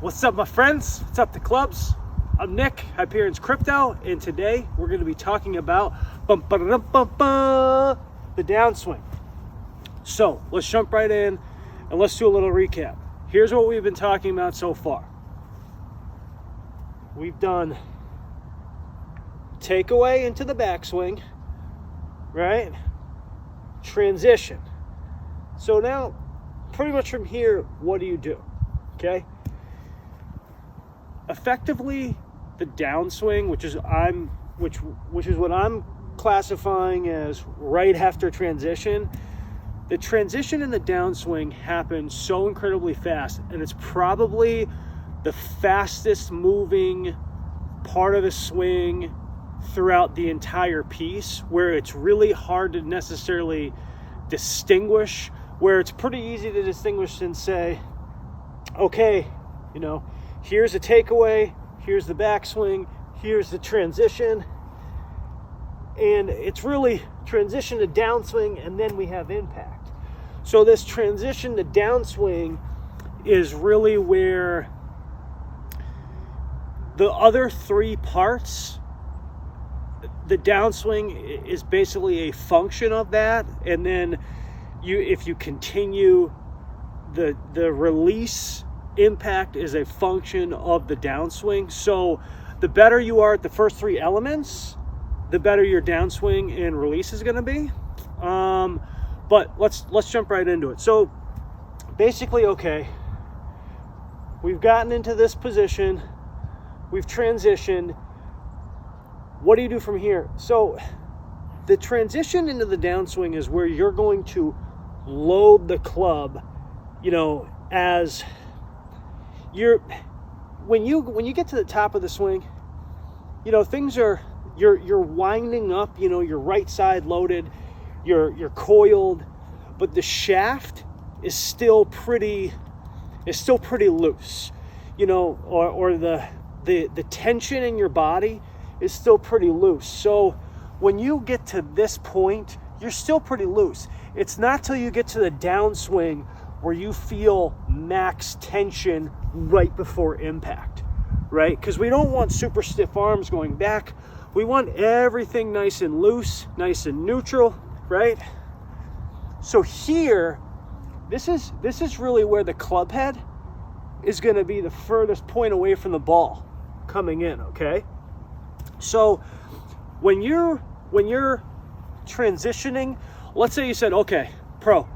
What's up, my friends? What's up, the clubs? I'm Nick, Hyperion's Crypto, and today we're going to be talking about the downswing. So let's jump right in and let's do a little recap. Here's what we've been talking about so far. We've done takeaway into the backswing, right? Transition. So now, pretty much from here, what do you do? Okay? Effectively, the downswing, which is what I'm classifying as right after transition. The transition and the downswing happen so incredibly fast, and it's probably the fastest moving part of the swing throughout the entire piece, where it's really hard to necessarily distinguish, where it's pretty easy to distinguish and say, okay, here's a takeaway, here's the backswing, here's the transition, and it's really transition to downswing, and then we have impact. So this transition to downswing is really where the other three parts, the downswing is basically a function of that, and then if you continue, the release impact is a function of the downswing. So the better you are at the first three elements, the better your downswing and release is going to be. But let's jump right into it. So basically, okay, we've gotten into this position, we've transitioned. What do you do from here? So the transition into the downswing is where you're going to load the club, as when you get to the top of the swing, things are, you're winding up, your right side loaded, you're coiled, but the shaft is still pretty loose, or the tension in your body is still pretty loose. So when you get to this point, you're still pretty loose. It's not till you get to the downswing where you feel max tension right before impact, right? Because we don't want super stiff arms going back. We want everything nice and loose, nice and neutral, right? So here, this is really where the club head is going to be the furthest point away from the ball coming in, okay? So when you're transitioning, let's say you said, okay, pro,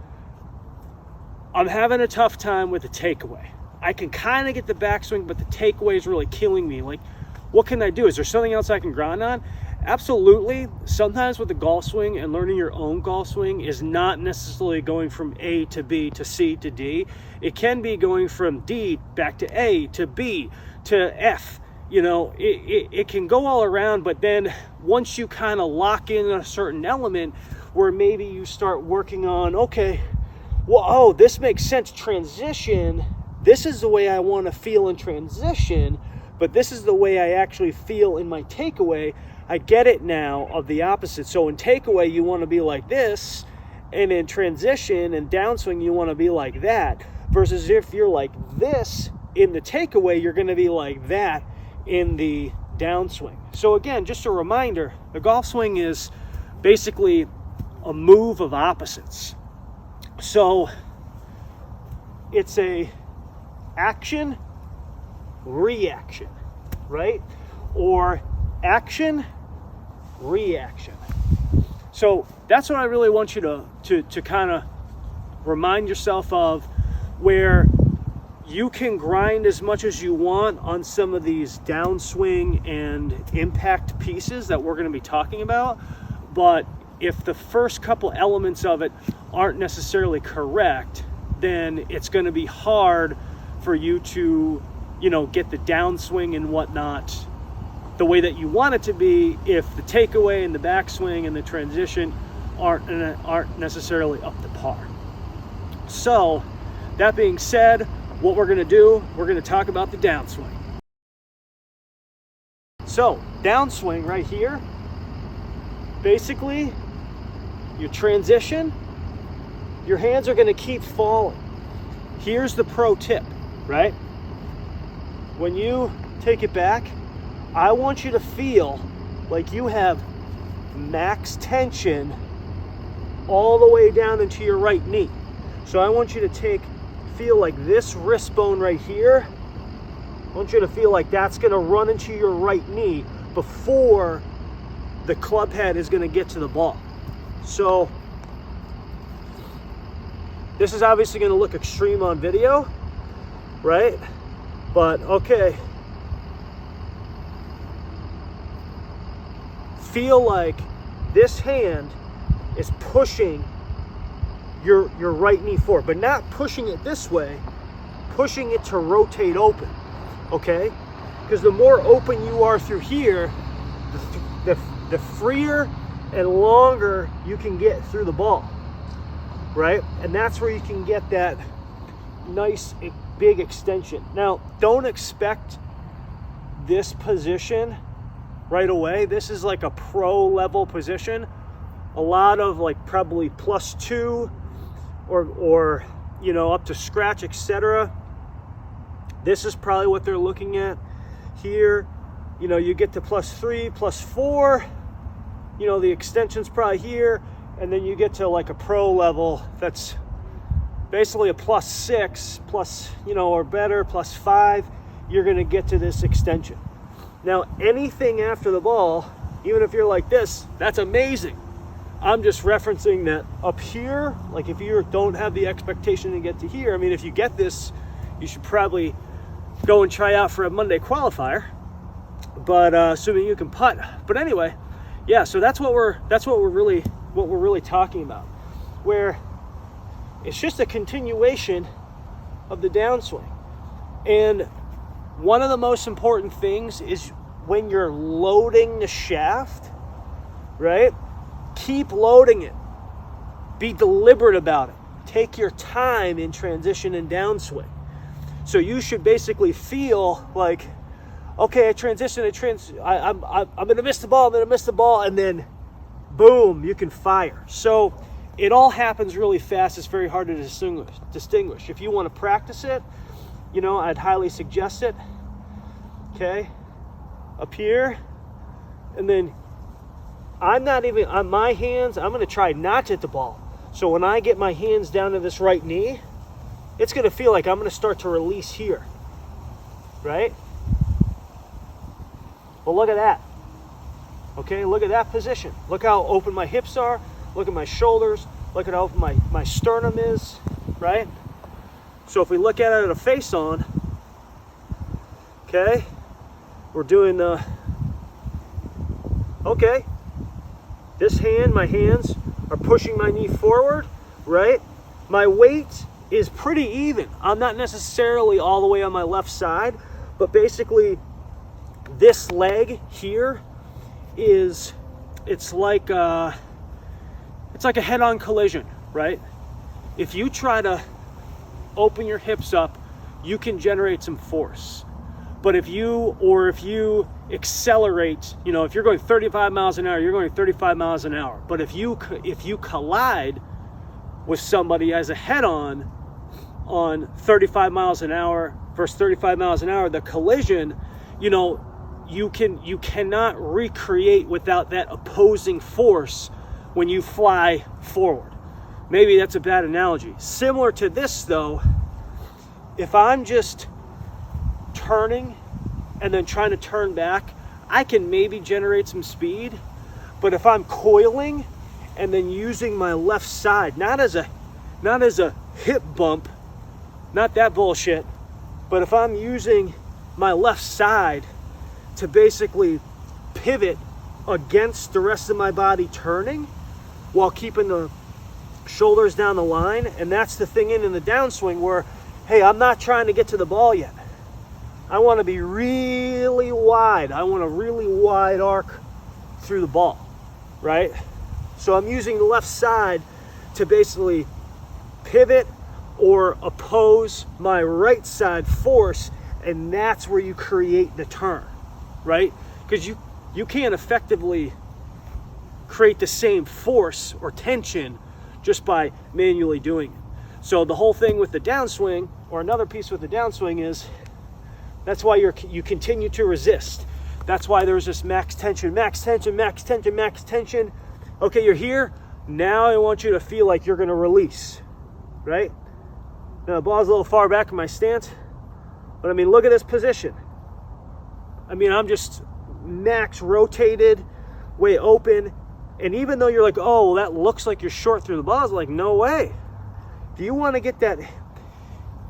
I'm having a tough time with the takeaway. I can kind of get the backswing, but the takeaway is really killing me. Like, what can I do? Is there something else I can grind on? Absolutely. Sometimes with the golf swing and learning your own golf swing is not necessarily going from A to B to C to D. It can be going from D back to A to B to F. It can go all around, but then once you kind of lock in a certain element where maybe you start working on, okay, well, oh, this makes sense, transition, this is the way I want to feel in transition, but this is the way I actually feel in my takeaway. I get it now of the opposite. So in takeaway, you want to be like this, and in transition and downswing, you want to be like that, versus if you're like this in the takeaway, you're going to be like that in the downswing. So again, just a reminder, the golf swing is basically a move of opposites. So it's a action, reaction, right? Or action, reaction. So that's what I really want you to kind of remind yourself of, where you can grind as much as you want on some of these downswing and impact pieces that we're going to be talking about. But if the first couple elements of it aren't necessarily correct, then it's going to be hard for you to, get the downswing and whatnot the way that you want it to be if the takeaway and the backswing and the transition aren't necessarily up to par. So that being said, what we're going to do, we're going to talk about the downswing. So downswing right here, basically your transition, your hands are going to keep falling. Here's the pro tip, right? when you take it back, I want you to feel like you have max tension all the way down into your right knee. So I want you to feel like this wrist bone right here. I want you to feel like that's going to run into your right knee before the club head is going to get to the ball. So this is obviously going to look extreme on video, right? But okay. Feel like this hand is pushing your right knee forward, but not pushing it this way, pushing it to rotate open, okay? Because the more open you are through here, the freer and longer you can get through the ball, right? And that's where you can get that nice big extension. Now, don't expect this position right away. This is like a pro level position. A lot of like probably +2 or you know, up to scratch, etc. This is probably what they're looking at here. You know, you get to +3, +4, you know, the extension's probably here, and then you get to like a pro level that's basically a +6 plus, you know, or better, +5, you're gonna get to this extension. Now, anything after the ball, even if you're like this, that's amazing. I'm just referencing that up here, like if you don't have the expectation to get to here, I mean, if you get this, you should probably go and try out for a Monday qualifier, but assuming you can putt. But anyway, yeah, so that's what we're really talking about, where it's just a continuation of the downswing. And one of the most important things is when you're loading the shaft, right? Keep loading it. Be deliberate about it. Take your time in transition and downswing. So you should basically feel like, okay, I transition, I'm gonna miss the ball, and then boom, you can fire. So it all happens really fast. It's very hard to distinguish. If you want to practice it, you know, I'd highly suggest it. Okay, up here, and then I'm not even on my hands. I'm going to try not to hit the ball. So when I get my hands down to this right knee, it's going to feel like I'm going to start to release here, right? Well, look at that. Okay, look at that position. Look how open my hips are. Look at my shoulders. Look at how open my sternum is, right? So if we look at it at a face on, okay, we're doing okay, this hand, my hands are pushing my knee forward, right? My weight is pretty even. I'm not necessarily all the way on my left side, but basically this leg here is, it's like a head-on collision, right? If you try to open your hips up, you can generate some force. But if you accelerate, you know, if you're going 35 miles an hour, you're going 35 miles an hour. But if you collide with somebody as a head-on 35 miles an hour versus 35 miles an hour, the collision, you know, you cannot recreate without that opposing force when you fly forward. Maybe that's a bad analogy. Similar to this though, if I'm just turning and then trying to turn back, I can maybe generate some speed. But if I'm coiling and then using my left side, not as a hip bump, not that bullshit, but if I'm using my left side to basically pivot against the rest of my body turning while keeping the shoulders down the line, and that's the thing in the downswing where, hey, I'm not trying to get to the ball yet. I want to be really wide. I want a really wide arc through the ball, right? So I'm using the left side to basically pivot or oppose my right side force, and that's where you create the turn, right? Because you can't effectively create the same force or tension just by manually doing it. So the whole thing with the downswing, or another piece with the downswing, is That's why you continue to resist. That's why there's this max tension, max tension, max tension, max tension. Okay, you're here. Now I want you to feel like you're going to release, right? Now the ball's a little far back in my stance, but I mean, look at this position. I mean, I'm just max rotated, way open. And even though you're like, oh, well, that looks like you're short through the ball, it's like, no way. Do you want to get that?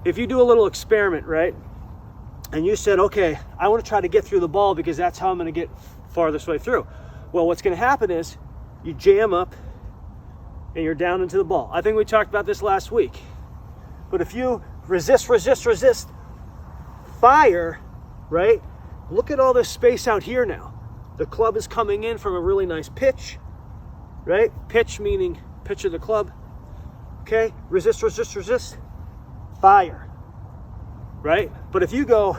If you do a little experiment, right? And you said, okay, I want to try to get through the ball because that's how I'm going to get farthest way through. Well, what's going to happen is you jam up and you're down into the ball. I think we talked about this last week. But if you resist, resist, resist, fire, right? Look at all this space out here now. The club is coming in from a really nice pitch, right? Pitch meaning pitch of the club. Okay, resist, resist, resist, fire, right? But if you go,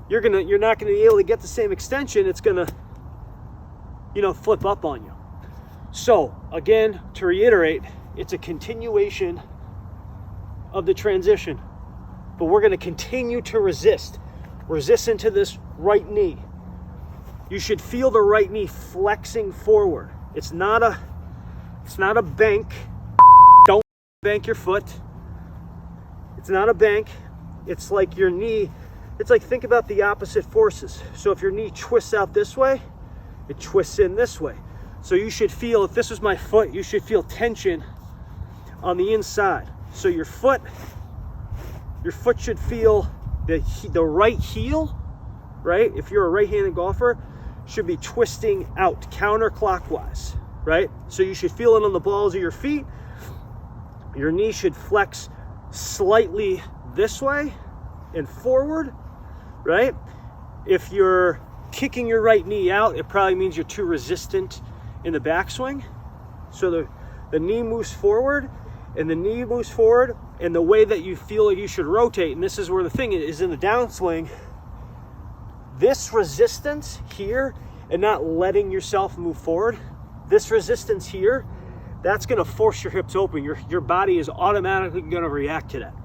you're not gonna be able to get the same extension. It's gonna, flip up on you. So again, to reiterate, it's a continuation of the transition, but we're gonna continue to resist into this right knee. You should feel the right knee flexing forward. It's not a bank. Don't bank your foot. It's not a bank. It's like your knee. It's like, think about the opposite forces. So if your knee twists out this way, it twists in this way. So you should feel, if this was my foot, you should feel tension on the inside. So your foot should feel the right heel, right? If you're a right-handed golfer, should be twisting out counterclockwise, right? So you should feel it on the balls of your feet. Your knee should flex slightly this way and forward, right? If you're kicking your right knee out, it probably means you're too resistant in the backswing. So the knee moves forward and the knee moves forward, and the way that you feel like you should rotate, and this is where the thing is in the downswing, this resistance here and not letting yourself move forward, this resistance here, that's going to force your hips open. Your body is automatically going to react to that.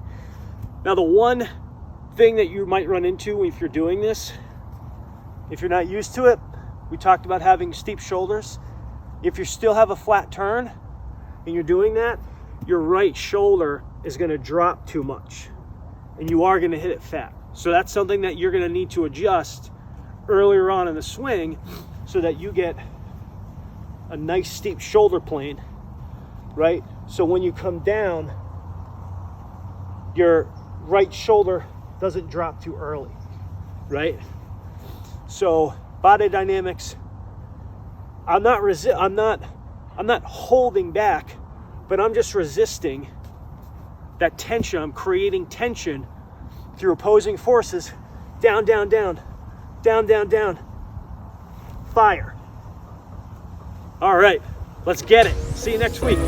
Now, the one thing that you might run into if you're doing this, if you're not used to it, we talked about having steep shoulders. If you still have a flat turn and you're doing that, your right shoulder is going to drop too much and you are going to hit it fat. So that's something that you're going to need to adjust earlier on in the swing so that you get a nice steep shoulder plane, right? So when you come down, your right shoulder doesn't drop too early, right? So body dynamics, I'm not holding back, but I'm just resisting that tension. I'm creating tension through opposing forces. Down, down, down, down, down, down, fire. All right, let's get it. See you next week.